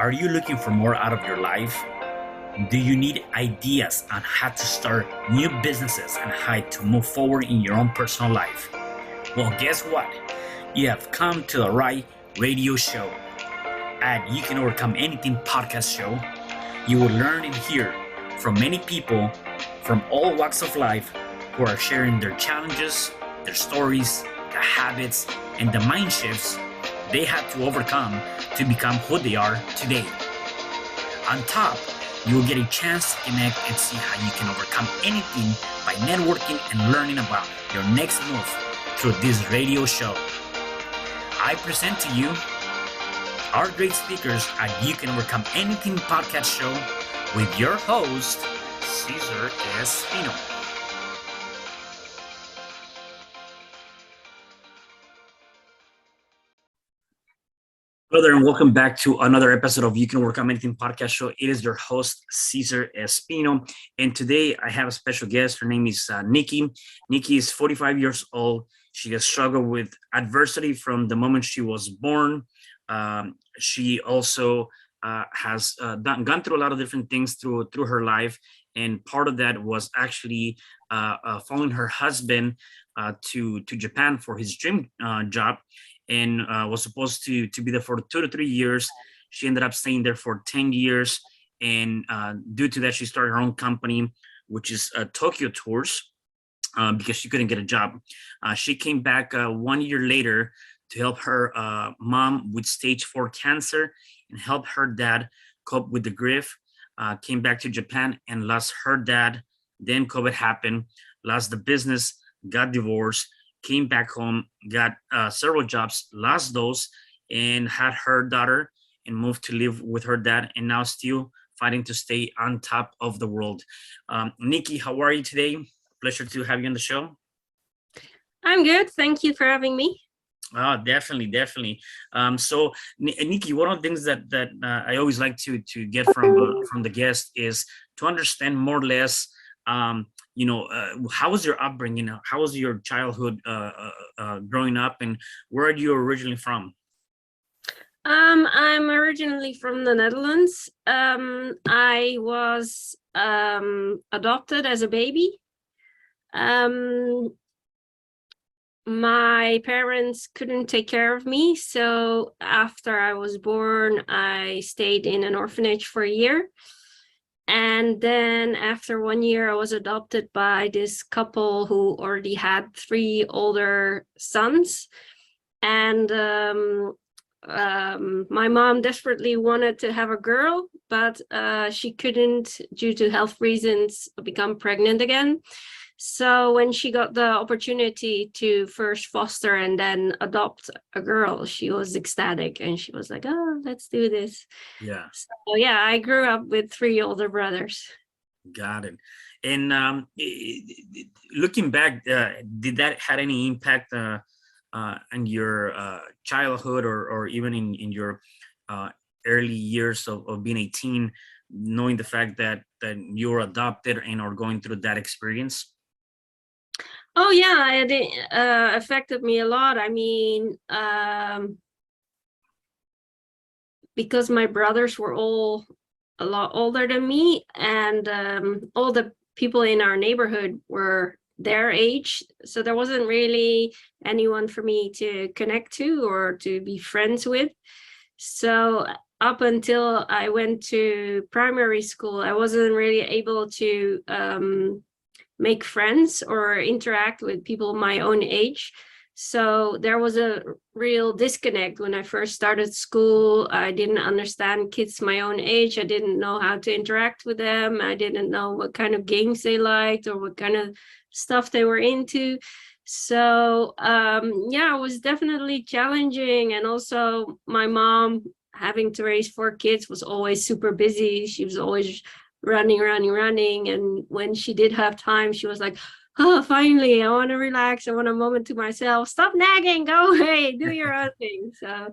Are you looking for more out of your life? Do you need ideas on how to start new businesses and how to move forward in your own personal life? Well, guess what? You have come to the right radio show. At You Can Overcome Anything podcast show, you will learn and hear from many people from all walks of life who are sharing their challenges, their stories, the habits, and the mind shifts they had to overcome to become who they are today. On top, you will get a chance to connect and see how you can overcome anything by networking and learning about your next move through this radio show. I present to you our great speakers at You Can Overcome Anything podcast show with your host, Cesar Espino. Hello there, and welcome back to another episode of You Can Overcome Anything podcast show. It is your host, Cesar Espino, and today I have a special guest. Her name is Nicki. Nicki is 45 years old. She has struggled with adversity from the moment she was born. She also has gone through a lot of different things through her life, and part of that was actually following her husband to Japan for his dream job, and was supposed to be there for 2 to 3 years. She ended up staying there for 10 years, and due to that, she started her own company, which is Tokyo Tours, because she couldn't get a job. She came back 1 year later to help her mom with stage 4 cancer and help her dad cope with the grief. Came back to Japan and lost her dad. Then COVID happened, lost the business, got divorced, came back home, got several jobs, lost those, and had her daughter and moved to live with her dad, and now still fighting to stay on top of the world. Nicki, how are you today? Pleasure to have you on the show. I'm good. Thank you for having me. Oh, definitely. So, Nicki, one of the things that I always like to get from the guest is to understand more or less, how was your upbringing? How was your childhood growing up, and where are you originally from? I'm originally from the Netherlands. I was adopted as a baby. My parents couldn't take care of me, so after I was born, I stayed in an orphanage for a year. And then after 1 year, I was adopted by this couple who already had 3 older sons. And my mom desperately wanted to have a girl, but she couldn't, due to health reasons, become pregnant again. So when she got the opportunity to first foster and then adopt a girl, she was ecstatic, and she was like, oh, let's do this. Yeah. So yeah, I grew up with 3 older brothers. Got it. And looking back, did that had any impact on your childhood, or even in your early years of being a teen, knowing the fact that you were adopted and are going through that experience? Oh yeah, it affected me a lot. I mean, because my brothers were all a lot older than me, and all the people in our neighborhood were their age, so there wasn't really anyone for me to connect to or to be friends with. So up until I went to primary school, I wasn't really able to make friends or interact with people my own age. So there was a real disconnect when I first started school. I didn't understand kids my own age. I didn't know how to interact with them. I didn't know what kind of games they liked or what kind of stuff they were into. So yeah, it was definitely challenging. And also my mom, having to raise 4 kids, was always super busy. She was always running. And when she did have time, she was like, oh, finally, I want to relax. I want a moment to myself. Stop nagging, go away, do your own thing. So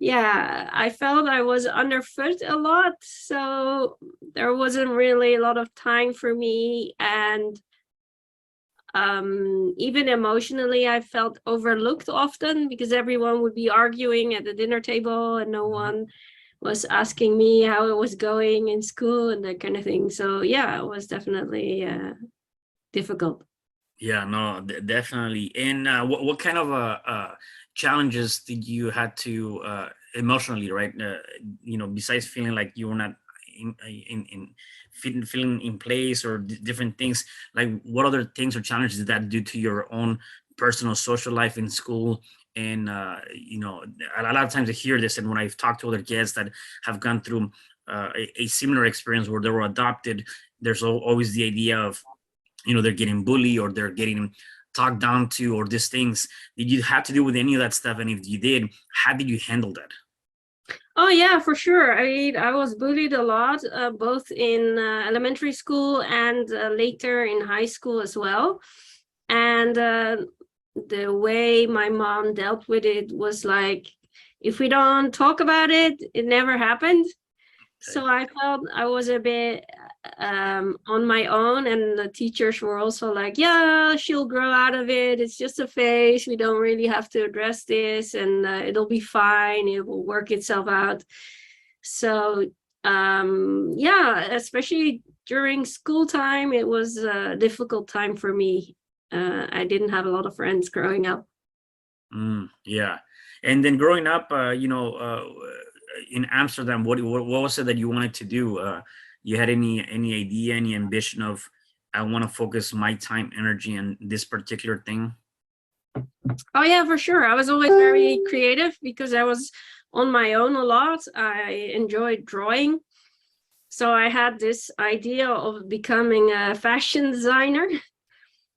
yeah, I felt I was underfoot a lot. So there wasn't really a lot of time for me. And even emotionally, I felt overlooked often because everyone would be arguing at the dinner table and no one was asking me how it was going in school and that kind of thing. So yeah, it was definitely difficult. Yeah, no, definitely. And what kind of challenges did you had to emotionally, right? Besides feeling like you were not feeling in place or different things, like what other things or challenges did that do to your own personal social life in school? And a lot of times I hear this, and when I've talked to other kids that have gone through a similar experience where they were adopted, there's always the idea of they're getting bullied or they're getting talked down to or these things. Did you have to do with any of that stuff? And if you did, how did you handle that? Oh yeah, for sure. I mean, I was bullied a lot, both in elementary school and later in high school as well. And the way my mom dealt with it was like, if we don't talk about it, it never happened. Okay. So I felt I was a bit on my own, and the teachers were also like, "Yeah, she'll grow out of it. It's just a phase. We don't really have to address this, and it'll be fine. It will work itself out." So yeah, especially during school time, it was a difficult time for me. I didn't have a lot of friends growing up. Yeah. And then growing up, in Amsterdam, what was it that you wanted to do? You had any idea, any ambition of I want to focus my time, energy on this particular thing? Oh yeah, for sure. I was always very creative because I was on my own a lot. I enjoyed drawing. So I had this idea of becoming a fashion designer.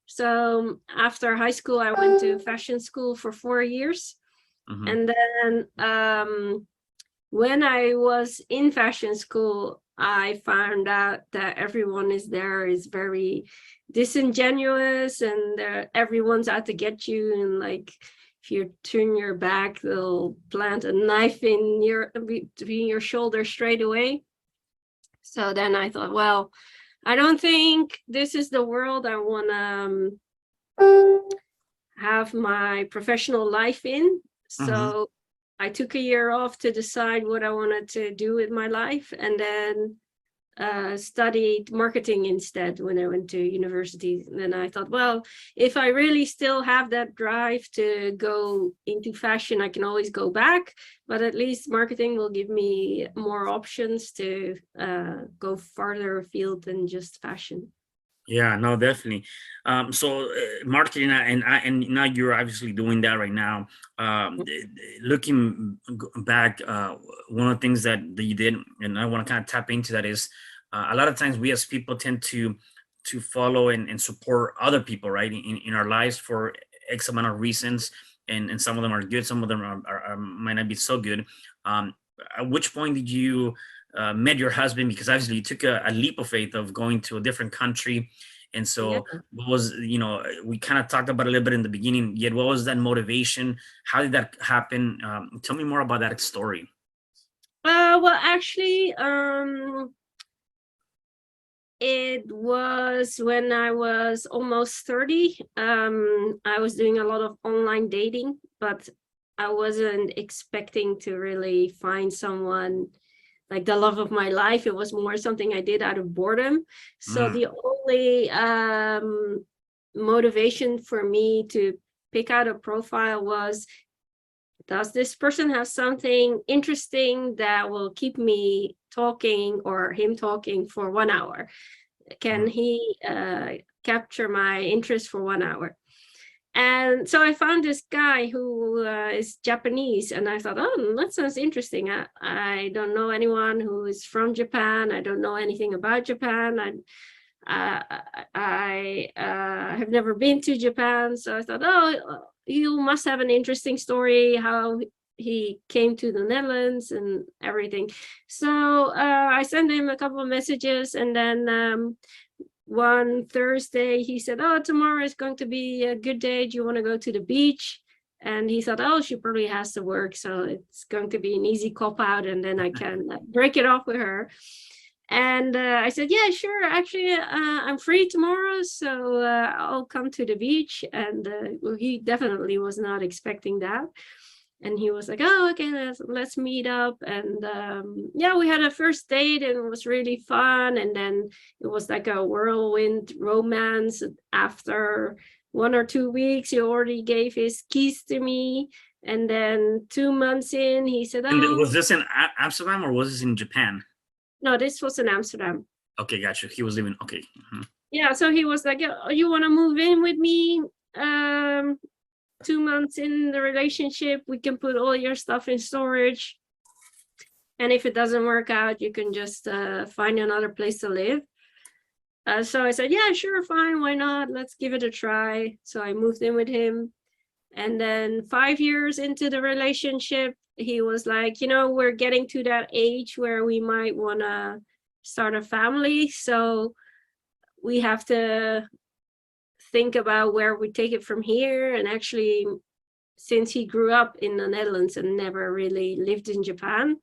So after high school, I went to fashion school for 4 years. Hmm. And then when I was in fashion school, I found out that everyone is very disingenuous, and everyone's out to get you. And like, if you turn your back, they'll plant a knife in your between your shoulders straight away. So then I thought, well, I don't think this is the world I want to have my professional life in. Hmm. So I took a year off to decide what I wanted to do with my life, and then studied marketing instead when I went to university. And then I thought, well, if I really still have that drive to go into fashion, I can always go back, but at least marketing will give me more options to go farther afield than just fashion. Yeah, no, definitely. So marketing, and now you're obviously doing that right now. Looking back, one of the things that you did, and I want to kind of tap into that is a lot of times we as people tend to follow and support other people, right, in our lives for X amount of reasons, and some of them are good, some of them might not be so good. Um, at which point did you met your husband? Because obviously you took a leap of faith of going to a different country. And Yeah. so what was, we kind of talked about it a little bit in the beginning, yet what was that motivation? How did that happen? Tell me more about that story. Well, actually, it was when I was almost 30. I was doing a lot of online dating, but I wasn't expecting to really find someone like the love of my life. It was more something I did out of boredom. So Mm, the only motivation for me to pick out a profile was, does this person have something interesting that will keep me talking or him talking for 1 hour? Can mm, he capture my interest for 1 hour? And so I found this guy who is Japanese, and I thought, oh, that sounds interesting. I don't know anyone who is from Japan. I don't know anything about Japan. I have never been to Japan, so I thought, oh, you must have an interesting story how he came to the Netherlands and everything. So I sent him a couple of messages, and then one Thursday he said, oh, tomorrow is going to be a good day. Do you want to go to the beach? And he thought, oh, she probably has to work, so it's going to be an easy cop out, and then I can break it off with her. And I said, yeah, sure. Actually, I'm free tomorrow, so I'll come to the beach. And he definitely was not expecting that. And he was like, oh, okay, let's meet up. And yeah, we had a first date and it was really fun. And then it was like a whirlwind romance. After 1 or 2 weeks, he already gave his keys to me. And then 2 months in, he said, And oh, was this in Amsterdam or was this in Japan? no, this was in Amsterdam. Okay, gotcha. He was living. Okay. Yeah, so he was like, oh, you want to move in with me? 2 months in the relationship, we can put all your stuff in storage. And if it doesn't work out, you can just find another place to live. So I said, yeah, sure, fine, why not? Let's give it a try. So I moved in with him. And then 5 years into the relationship, he was like, we're getting to that age where we might want to start a family. So we have to think about where we take it from here. And actually, since he grew up in the Netherlands and never really lived in Japan,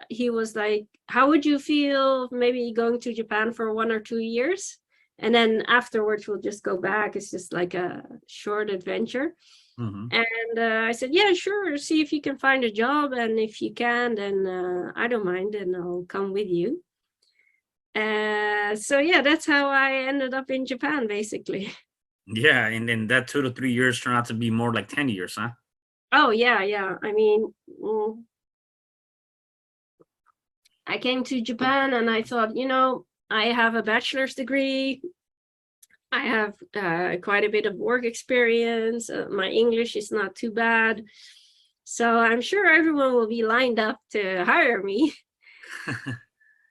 he was like, how would you feel maybe going to Japan for 1 or 2 years? And then afterwards, we'll just go back. It's just like a short adventure. Mm-hmm. And I said, yeah, sure. See if you can find a job. And if you can, then I don't mind. And I'll come with you. So yeah, that's how I ended up in Japan, basically. Yeah, and then that 2 to 3 years turned out to be more like 10 years, huh? Oh, yeah. I mean, I came to Japan and I thought, I have a bachelor's degree. I have quite a bit of work experience. My English is not too bad. So I'm sure everyone will be lined up to hire me.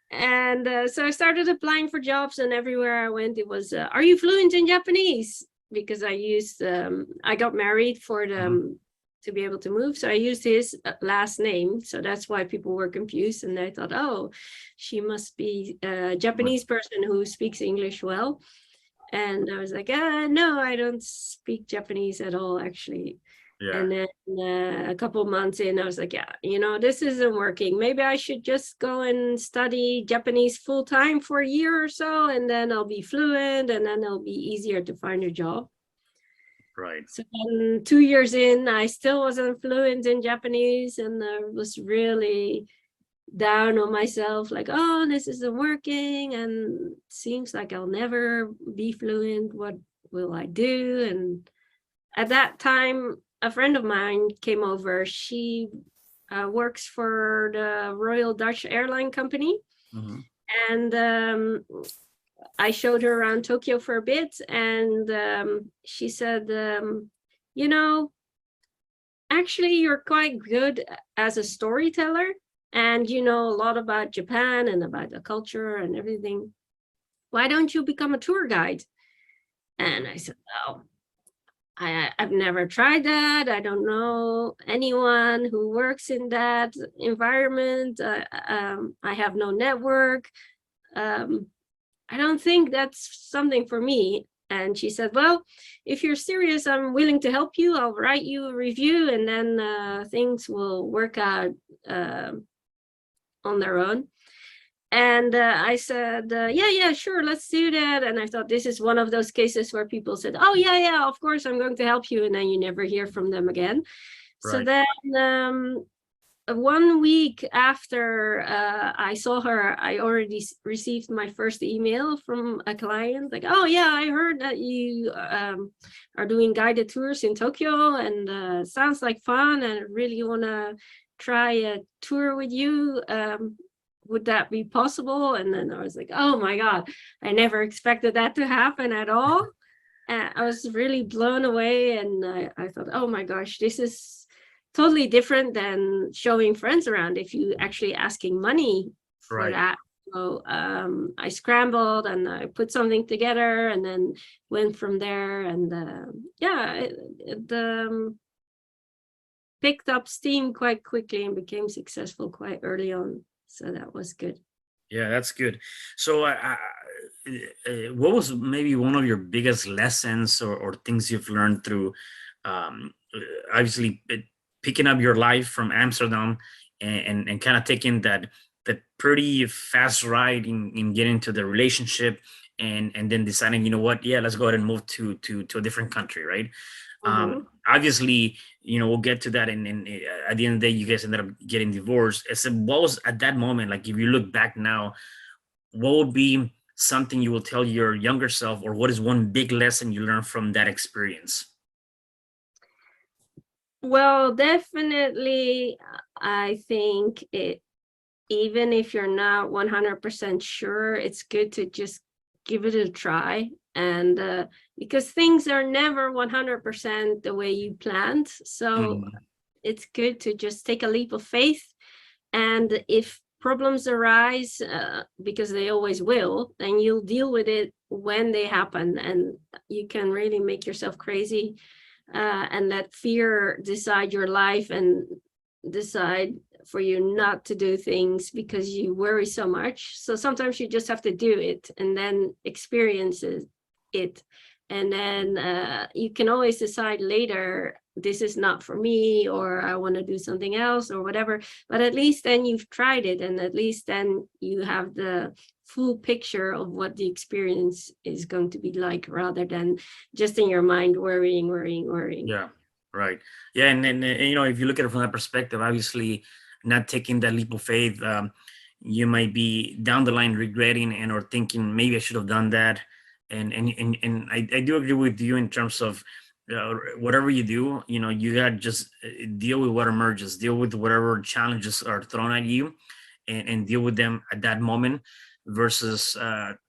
And so I started applying for jobs, and everywhere I went, it was, are you fluent in Japanese? Because I got married for the, to be able to move. So I used his last name. So that's why people were confused. And they thought, oh, she must be a Japanese person who speaks English well. And I was like, no, I don't speak Japanese at all, actually. Yeah. And then a couple of months in, I was like, yeah, this isn't working. Maybe I should just go and study Japanese full time for a year or so, and then I'll be fluent, and then it'll be easier to find a job. Right. So then 2 years in, I still wasn't fluent in Japanese, and I was really down on myself, like, oh, this isn't working, and it seems like I'll never be fluent. What will I do? And at that time, a friend of mine came over. She works for the Royal Dutch Airline Company. Mm-hmm. And I showed her around Tokyo for a bit, and she said, actually, you're quite good as a storyteller, and you know a lot about Japan and about the culture and everything. Why don't you become a tour guide? And I said, oh, I've never tried that. I don't know anyone who works in that environment. I have no network. I don't think that's something for me. And she said, well, if you're serious, I'm willing to help you. I'll write you a review, and then things will work out on their own. And I said, yeah, sure, let's do that. And I thought this is one of those cases where people said, oh, yeah, of course, I'm going to help you. And then you never hear from them again. Right. So then 1 week after I saw her, I already received my first email from a client, like, oh, yeah, I heard that you are doing guided tours in Tokyo, and sounds like fun, and I really want to try a tour with you. Would that be possible? And then I was like, oh my God, I never expected that to happen at all. And I was really blown away. And I thought, oh my gosh, this is totally different than showing friends around if you actually asking money for that. So I scrambled and I put something together and then went from there. And it picked up steam quite quickly and became successful quite early on. So that was good. Yeah, that's good. So what was maybe one of your biggest lessons or things you've learned through obviously picking up your life from Amsterdam and kind of taking that pretty fast ride in getting to the relationship and then deciding, you know what, yeah, let's go ahead and move to a different country, right? obviously, we'll get to that, and at the end of the day, you guys ended up getting divorced. So what was at that moment, like, if you look back now, what would be something you will tell your younger self, or what is one big lesson you learned from that experience? Well, definitely, I think even if you're not 100% sure, it's good to just give it a try. And because things are never 100% the way you planned. So Mhm. it's good to just take a leap of faith. And if problems arise, because they always will, then you'll deal with it when they happen. And you can really make yourself crazy and let fear decide your life and decide for you not to do things because you worry so much. So sometimes you just have to do it and then experience it. And then you can always decide later, this is not for me, or I want to do something else or whatever. But at least then you've tried it, and at least then you have the full picture of what the experience is going to be like, rather than just in your mind worrying. Yeah, right. Yeah, and if you look at it from that perspective, obviously, not taking that leap of faith, you might be down the line regretting and or thinking maybe I should have done that. And I do agree with you in terms of whatever you do, you got to just deal with what emerges, deal with whatever challenges are thrown at you, and deal with them at that moment, versus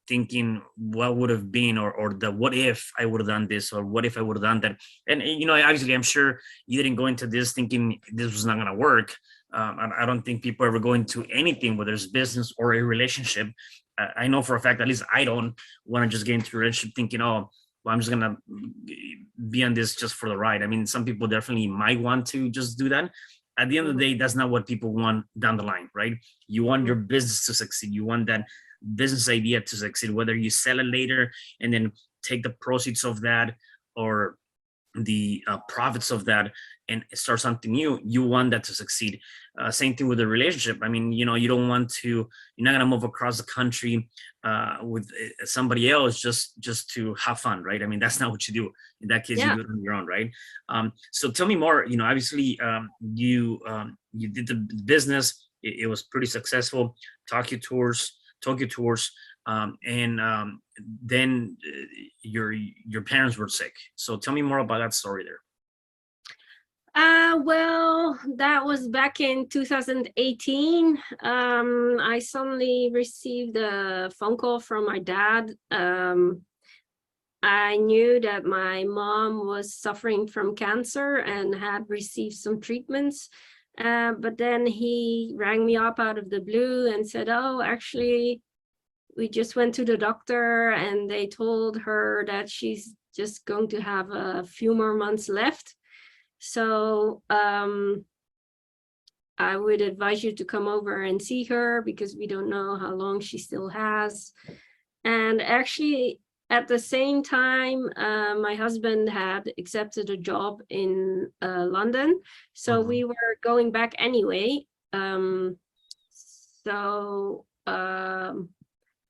thinking what would have been, or the what if I would have done this, or what if I would have done that. And obviously, I'm sure you didn't go into this thinking this was not going to work. I don't think people ever go into anything, whether it's business or a relationship. I know for a fact, at least I don't want to just get into a relationship thinking, oh, well, I'm just gonna be on this just for the ride. I mean, some people definitely might want to just do that. At the end of the Mhm. day, that's not what people want down the line, right? You want Mhm. your business to succeed. You want that business idea to succeed, whether you sell it later and then take the proceeds of that, or the profits of that, and start something new. You want that to succeed. Same thing with the relationship. I mean, you don't want to, you're not going to move across the country with somebody else just to have fun, right? I mean, that's not what you do. In that case, you Yeah. do it on your own, right? So tell me more. Obviously, you did the business. It was pretty successful. Tokyo tours, and then your parents were sick. So tell me more about that story there. Well, that was back in 2018. I suddenly received a phone call from my dad. I knew that my mom was suffering from cancer and had received some treatments. But then he rang me up out of the blue and said, "Oh, actually, we just went to the doctor and they told her that she's just going to have a few more months left. So I would advise you to come over and see her because we don't know how long she still has." And actually, at the same time, my husband had accepted a job in London. So Mhm. we were going back anyway. So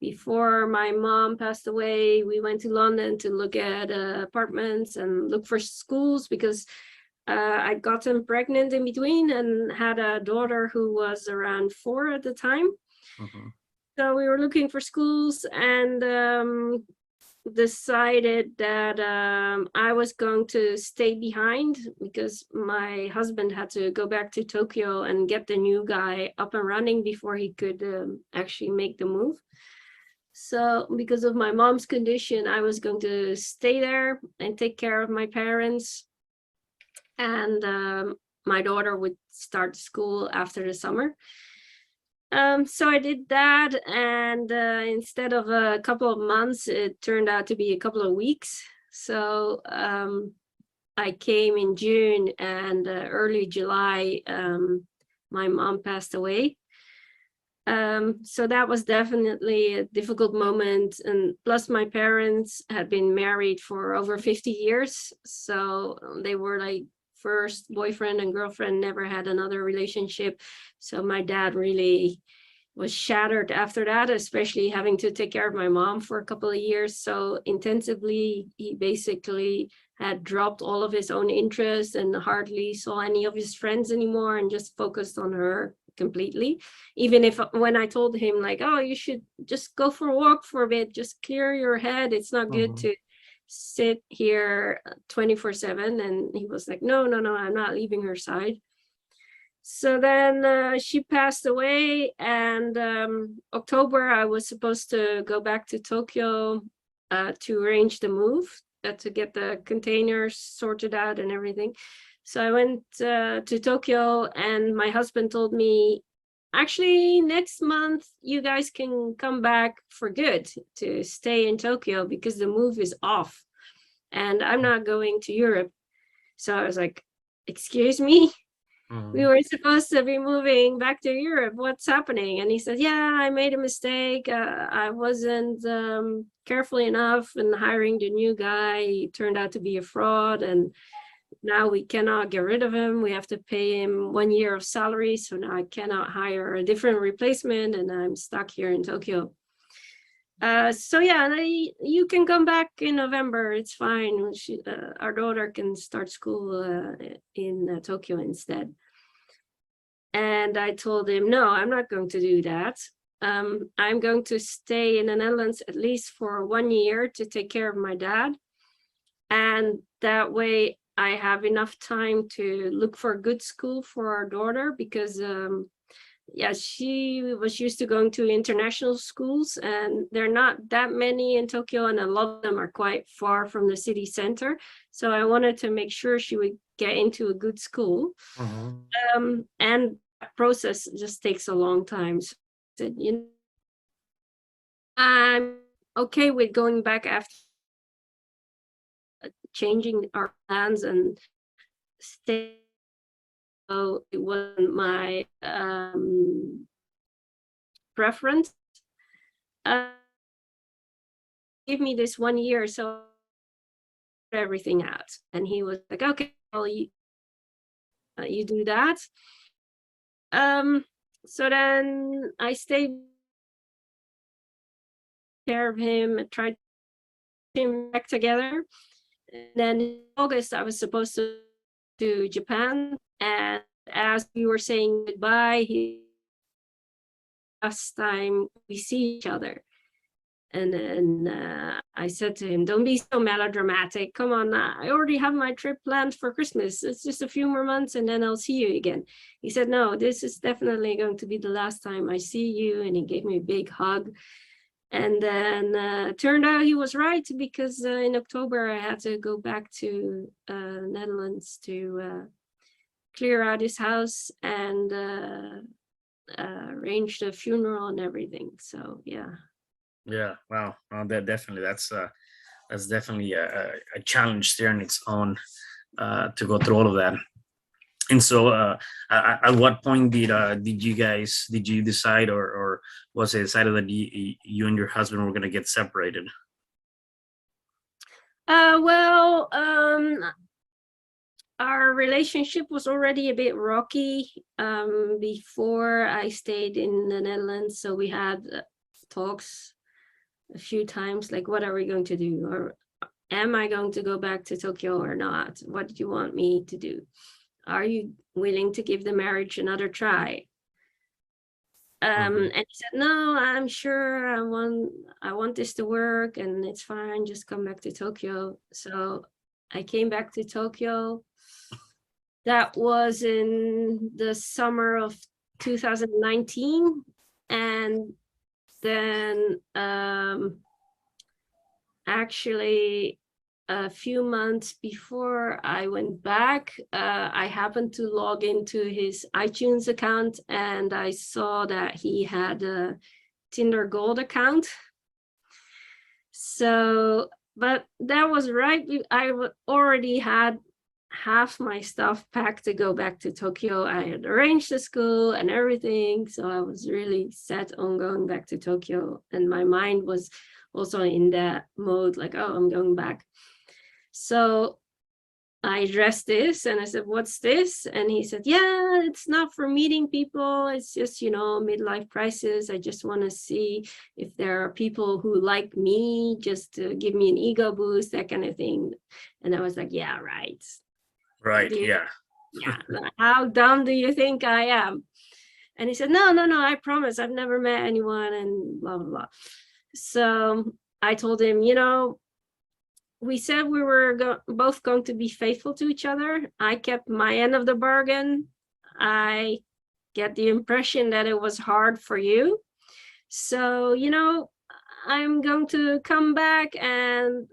before my mom passed away, we went to London to look at apartments and look for schools because I'd gotten pregnant in between and had a daughter who was around 4 at the time. Mhm. So we were looking for schools and decided that I was going to stay behind because my husband had to go back to Tokyo and get the new guy up and running before he could actually make the move. So because of my mom's condition, I was going to stay there and take care of my parents. And my daughter would start school after the summer. So I did that, and instead of a couple of months, it turned out to be a couple of weeks. So I came in June, and early July, my mom passed away. So that was definitely a difficult moment. And plus, my parents had been married for over 50 years. So they were like first boyfriend and girlfriend, never had another relationship. So my dad really was shattered after that, especially having to take care of my mom for a couple of years so intensively. He basically had dropped all of his own interests and hardly saw any of his friends anymore and just focused on her completely. Even if when I told him like, oh, you should just go for a walk for a bit, just clear your head. It's not good to sit here 24/7. And he was like, no, I'm not leaving her side. So then she passed away, and October I was supposed to go back to Tokyo to arrange the move, to get the containers sorted out and everything. So I went to Tokyo, and my husband told me, actually, next month you guys can come back for good to stay in Tokyo because the move is off and I'm not going to Europe. So I was like, excuse me? We were supposed to be moving back to Europe. What's happening? And he said, yeah, I made a mistake. I wasn't careful enough in hiring the new guy. He turned out to be a fraud. And now we cannot get rid of him. We have to pay him 1 year of salary. So now I cannot hire a different replacement. And I'm stuck here in Tokyo. So yeah, you can come back in November. It's fine. Our daughter can start school in Tokyo instead. And I told him, no, I'm not going to do that. I'm going to stay in the Netherlands at least for 1 year to take care of my dad. And that way I have enough time to look for a good school for our daughter, because yeah, she was used to going to international schools, and there are not that many in Tokyo, and a lot of them are quite far from the city center. So I wanted to make sure she would get into a good school. And that process just takes a long time. So I said, you know, I'm okay with going back after changing our plans and stay. So it wasn't my preference. Give me this 1 year so everything out. And he was like, okay, well, you do that. So then I stayed care of him and tried to him back together. And then in August I was supposed to Japan, and as we were saying goodbye, he last time we see each other. And then I said to him, don't be so melodramatic. Come on, I already have my trip planned for Christmas. It's just a few more months and then I'll see you again. He said, no, this is definitely going to be the last time I see you. And he gave me a big hug. And then turned out he was right, because in October I had to go back to Netherlands to clear out his house and arrange the funeral and everything. So yeah. Yeah, wow. That definitely, that's definitely a challenge there in its own, to go through all of that. And so, at what point did you decide, or was it decided that you and your husband were going to get separated? Well, our relationship was already a bit rocky before I stayed in the Netherlands. So we had talks a few times, like, what are we going to do? Or am I going to go back to Tokyo or not? What do you want me to do? Are you willing to give the marriage another try? And he said, no, I'm sure I want this to work and it's fine, just come back to Tokyo. So I came back to Tokyo. That was in the summer of 2019. And then actually a few months before I went back, I happened to log into his iTunes account and I saw that he had a Tinder Gold account. So, but that was right. I already had half my stuff packed to go back to Tokyo. I had arranged the school and everything. So I was really set on going back to Tokyo. And my mind was also in that mode, like, oh, I'm going back. So I addressed this and I said, what's this? And he said, yeah, it's not for meeting people. It's just, midlife crisis. I just want to see if there are people who like me, just to give me an ego boost, that kind of thing. And I was like, yeah, right. Right. Do you, Yeah. yeah, how dumb do you think I am? And he said, no, I promise I've never met anyone and blah, blah, blah. So I told him, we said we were both going to be faithful to each other. I kept my end of the bargain. I get the impression that it was hard for you. So, I'm going to come back and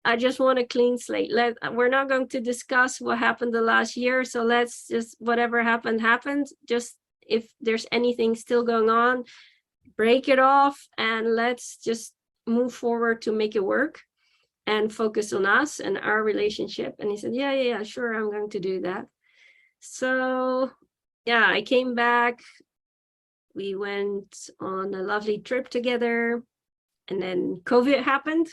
I just want a clean slate. We're not going to discuss what happened the last year. So let's just, whatever happened. Just if there's anything still going on, break it off and let's just move forward to make it work and focus on us and our relationship. And he said, yeah, sure, I'm going to do that. So yeah, I came back. We went on a lovely trip together and then COVID happened.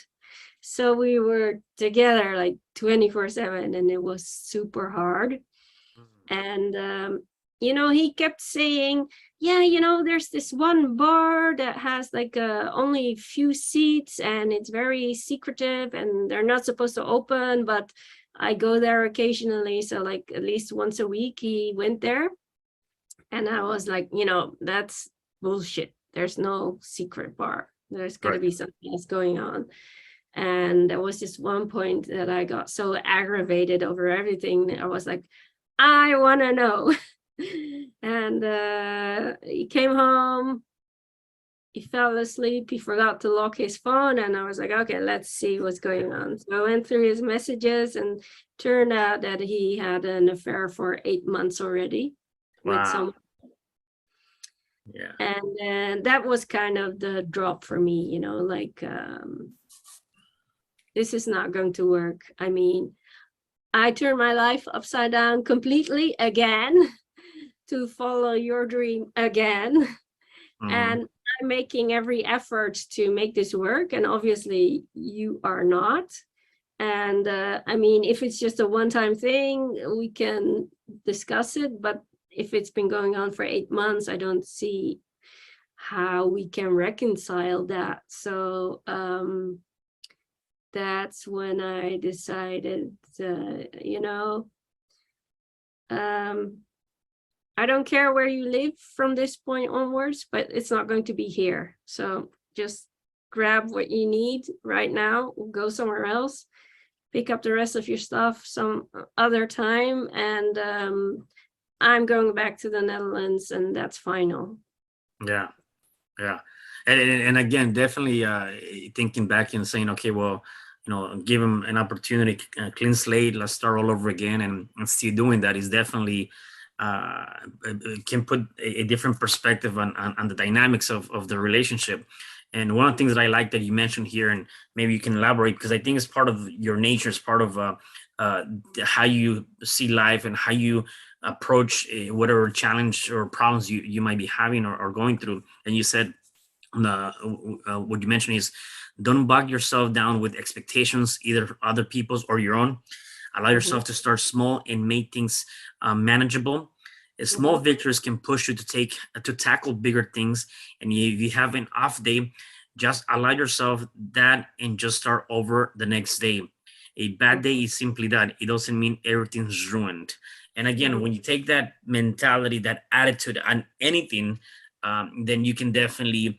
So we were together like 24/7 and it was super hard. And, he kept saying, yeah, there's this one bar that has like only a few seats and it's very secretive and they're not supposed to open, but I go there occasionally. So like at least once a week he went there. And I was like, that's bullshit. There's no secret bar. There's got to Right. be something else going on. And there was just one point that I got so aggravated over everything. I was like, I want to know. And he came home. He fell asleep. He forgot to lock his phone. And I was like, okay, let's see what's going on. So I went through his messages and turned out that he had an affair for 8 months already with Wow. someone. Yeah. And then that was kind of the drop for me, this is not going to work. I mean, I turned my life upside down completely again to follow your dream again. And I'm making every effort to make this work. And obviously you are not. And I mean, if it's just a one-time thing, we can discuss it. But if it's been going on for 8 months, I don't see how we can reconcile that. So that's when I decided, I don't care where you live from this point onwards, but it's not going to be here. So just grab what you need right now, go somewhere else, pick up the rest of your stuff some other time. And I'm going back to the Netherlands and that's final. Yeah. Yeah. And again, definitely thinking back and saying, okay, well, give him an opportunity, clean slate, let's start all over again, and still doing that is definitely can put a different perspective on the dynamics of the relationship. And one of the things that I like that you mentioned here, and maybe you can elaborate, because I think it's part of your nature, it's part of how you see life and how you approach whatever challenge or problems you might be having or going through. And you said what you mentioned is don't bog yourself down with expectations, either other people's or your own. Allow yourself to start small and make things manageable. Small victories can push you to tackle bigger things. And if you have an off day, just allow yourself that and just start over the next day. A bad day is simply that. It doesn't mean everything's ruined. And again, when you take that mentality, that attitude on anything, then you can definitely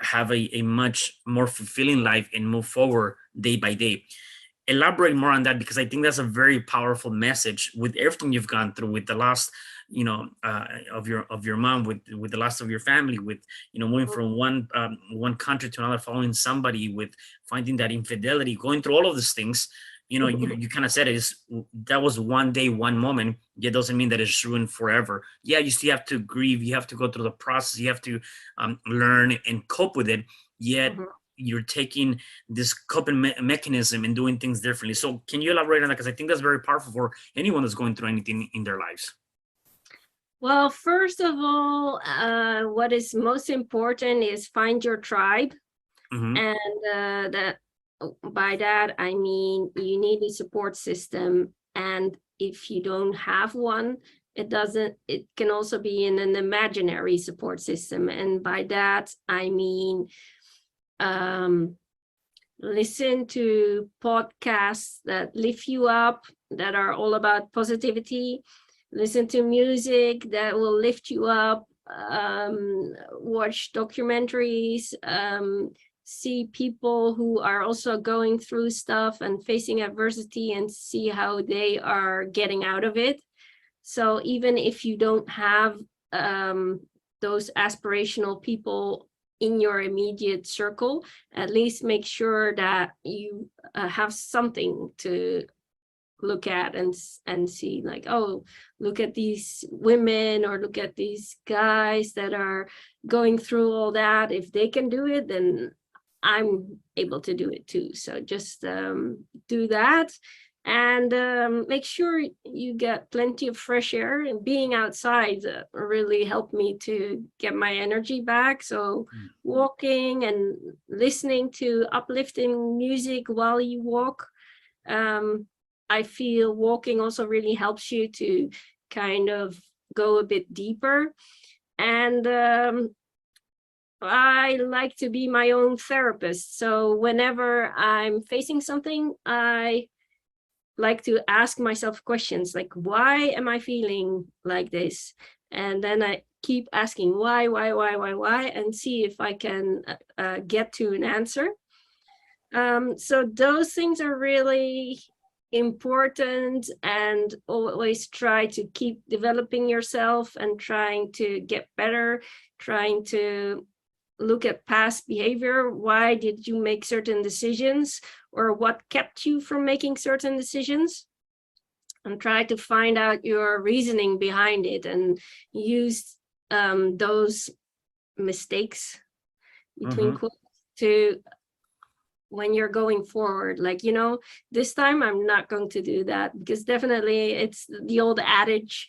have a much more fulfilling life and move forward day by day. Elaborate more on that, because I think that's a very powerful message with everything you've gone through, with the loss, of your mom, with the loss of your family, with moving from one country to another, following somebody, with finding that infidelity, going through all of these things. You kind of said that was one day, one moment. It doesn't mean that it's ruined forever. Yeah, you still have to grieve. You have to go through the process. You have to learn and cope with it. Yet you're taking this coping mechanism and doing things differently. So can you elaborate on that? Because I think that's very powerful for anyone that's going through anything in their lives. Well, first of all, what is most important is find your tribe. And that by that, I mean, you need a support system. And if you don't have one, it can also be in an imaginary support system. And by that, I mean, um, listen to podcasts that lift you up, that are all about positivity. Listen to music that will lift you up. Watch documentaries. See people who are also going through stuff and facing adversity, and see how they are getting out of it. So even if you don't have those aspirational people in your immediate circle, at least make sure that you have something to look at and see, like, oh, look at these women, or look at these guys that are going through all that. If they can do it, then I'm able to do it too. So just do that. And make sure you get plenty of fresh air. And being outside really helped me to get my energy back. So walking and listening to uplifting music while you walk. I feel walking also really helps you to kind of go a bit deeper. And I like to be my own therapist. So whenever I'm facing something, I like to ask myself questions like, why am I feeling like this? And then I keep asking why, and see if I can get to an answer. So those things are really important, and always try to keep developing yourself and trying to get better, trying to look at past behavior. Why did you make certain decisions, or what kept you from making certain decisions? And try to find out your reasoning behind it, and use those mistakes, between quotes, to when you're going forward, like, this time I'm not going to do that. Because definitely it's the old adage,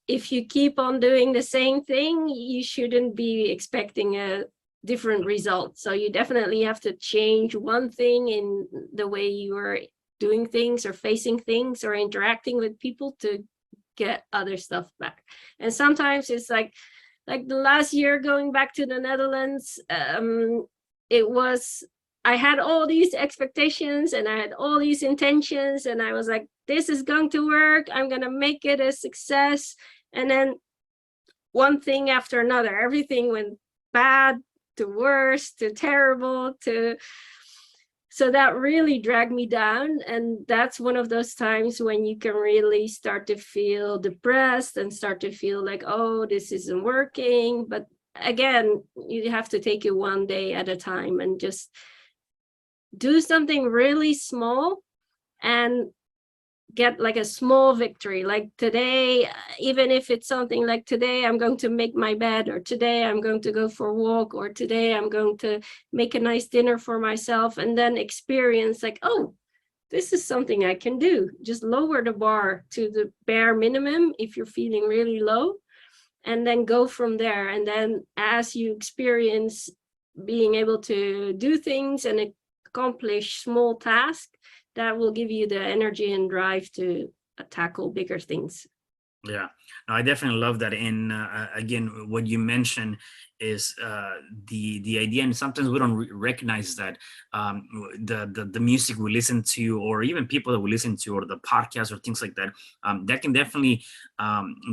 if you keep on doing the same thing, you shouldn't be expecting a different result. So you definitely have to change one thing in the way you are doing things, or facing things, or interacting with people, to get other stuff back. And sometimes it's like the last year going back to the Netherlands, it was, I had all these expectations and I had all these intentions, and I was like, this is going to work, I'm going to make it a success. And then one thing after another, everything went bad, to worse, to terrible, to... So that really dragged me down. And that's one of those times when you can really start to feel depressed and start to feel like, oh, this isn't working. But again, you have to take it one day at a time, and just do something really small and get like a small victory. Like today, even if it's something like, today I'm going to make my bed, or today I'm going to go for a walk, or today I'm going to make a nice dinner for myself, and then experience like, oh, this is something I can do. Just lower the bar to the bare minimum if you're feeling really low, and then go from there. And then as you experience being able to do things and accomplish small tasks, that will give you the energy and drive to tackle bigger things. Yeah, no, I definitely love that. And again, what you mentioned is the idea, and sometimes we don't recognize that the music we listen to, or even people that we listen to, or the podcast or things like that, that can definitely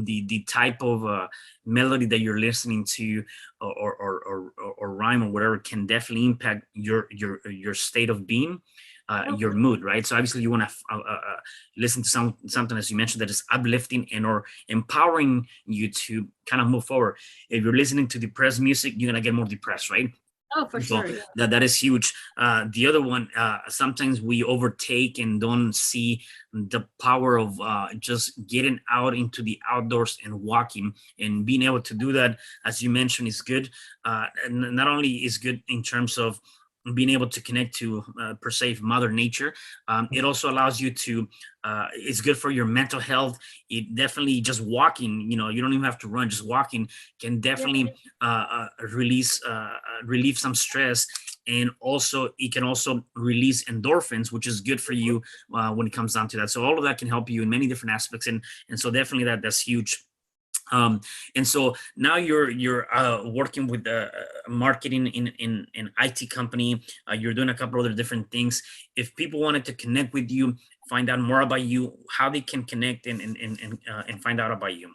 the type of melody that you're listening to, or rhyme or whatever, can definitely impact your state of being. Your mood, right? So obviously you want to listen to something, as you mentioned, that is uplifting and or empowering you to kind of move forward. If you're listening to depressed music, you're gonna get more depressed, right? Oh, for So sure. Yeah. that is huge. The other one, sometimes we overtake and don't see the power of just getting out into the outdoors and walking, and being able to do that, as you mentioned, is good. And not only is good in terms of being able to connect to per se Mother Nature, it also allows you to it's good for your mental health. It definitely, just walking, you don't even have to run, just walking can definitely relieve some stress, and also it can also release endorphins, which is good for you when it comes down to that. So all of that can help you in many different aspects, and so definitely that's huge. um and so now you're working with the marketing in IT company. You're doing a couple other different things. If people wanted to connect with you, find out more about you, how they can connect and find out about you.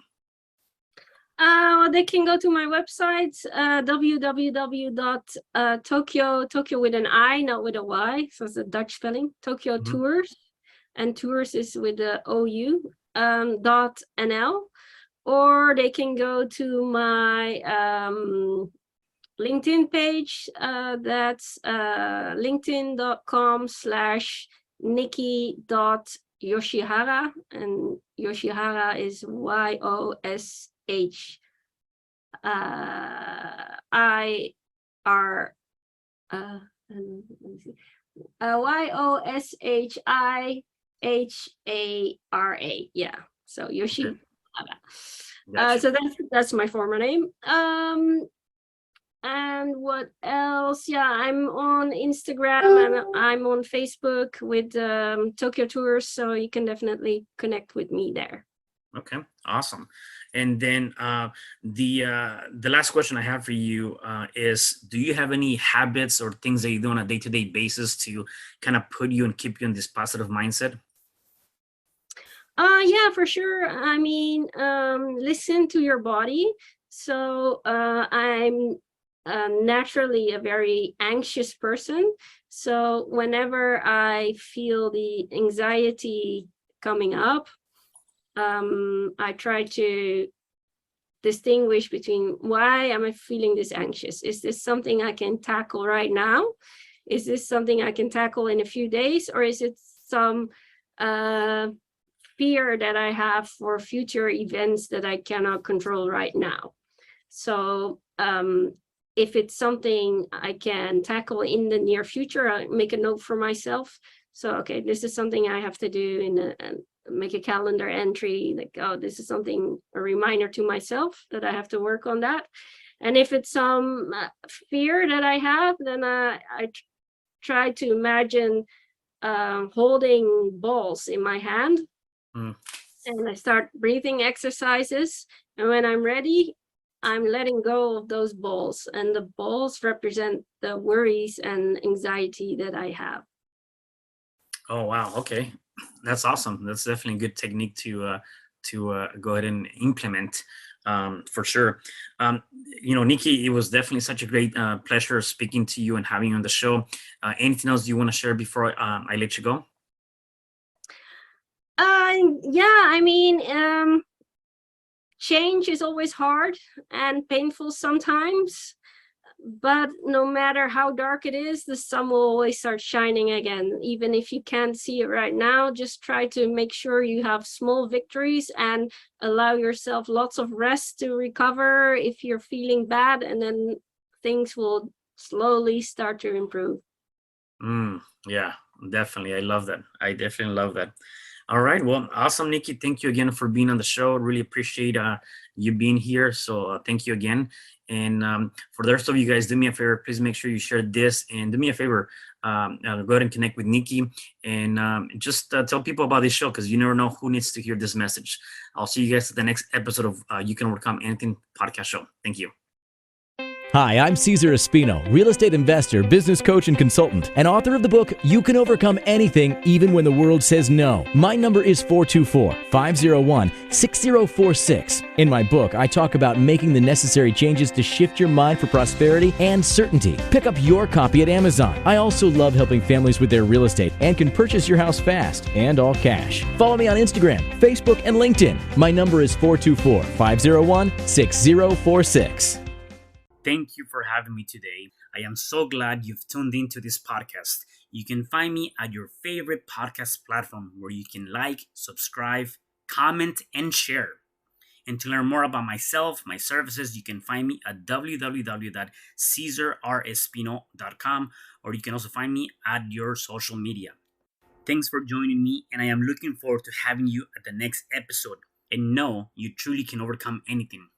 They can go to my website, www.Tokyo with an I, not with a Y, so it's a Dutch spelling, Tokyo Mhm. Tours, and tours is with the OU, .nl, or they can go to my LinkedIn page. That's linkedin.com/Nicki.Yoshihara, and Yoshihara is YOSHIR, YOSHIHARA. Yeah, so Okay, Yoshihara. gotcha. So that's my former name. And what else? Yeah, I'm on Instagram and I'm on Facebook with Tokyo Tours, so you can definitely connect with me there. Okay, awesome. And then the last question I have for you is: do you have any habits or things that you do on a day-to-day basis to kind of put you and keep you in this positive mindset? Yeah, for sure. I mean, listen to your body. So I'm naturally a very anxious person. So whenever I feel the anxiety coming up, I try to distinguish between, why am I feeling this anxious? Is this something I can tackle right now? Is this something I can tackle in a few days? Or is it some fear that I have for future events that I cannot control right now? So if it's something I can tackle in the near future, I make a note for myself. So, okay, this is something I have to do make a calendar entry, like, oh, this is something, a reminder to myself that I have to work on that. And if it's some fear that I have, then I try to imagine holding balls in my hand, Mm. and I start breathing exercises. And when I'm ready, I'm letting go of those balls, and the balls represent the worries and anxiety that I have. Oh wow, okay, that's awesome. That's definitely a good technique to go ahead and implement, for sure. Um, Nikki, it was definitely such a great pleasure speaking to you and having you on the show. Anything else you want to share before I let you go? Yeah, I mean, change is always hard and painful sometimes, but no matter how dark it is, the sun will always start shining again. Even if you can't see it right now, just try to make sure you have small victories and allow yourself lots of rest to recover if you're feeling bad, and then things will slowly start to improve. Yeah, definitely. I love that. I definitely love that. All right. Well, awesome, Nikki. Thank you again for being on the show. Really appreciate you being here. So thank you again. And for the rest of you guys, do me a favor. Please make sure you share this, and do me a favor. Go ahead and connect with Nikki, and just tell people about this show, because you never know who needs to hear this message. I'll see you guys at the next episode of You Can Overcome Anything podcast show. Thank you. Hi, I'm Cesar Espino, real estate investor, business coach, and consultant, and author of the book, You Can Overcome Anything, Even When the World Says No. My number is 424-501-6046. In my book, I talk about making the necessary changes to shift your mind for prosperity and certainty. Pick up your copy at Amazon. I also love helping families with their real estate and can purchase your house fast and all cash. Follow me on Instagram, Facebook, and LinkedIn. My number is 424-501-6046. Thank you for having me today. I am so glad you've tuned into this podcast. You can find me at your favorite podcast platform where you can like, subscribe, comment, and share. And to learn more about myself, my services, you can find me at www.cesarrespino.com, or you can also find me at your social media. Thanks for joining me, and I am looking forward to having you at the next episode. And know you truly can overcome anything.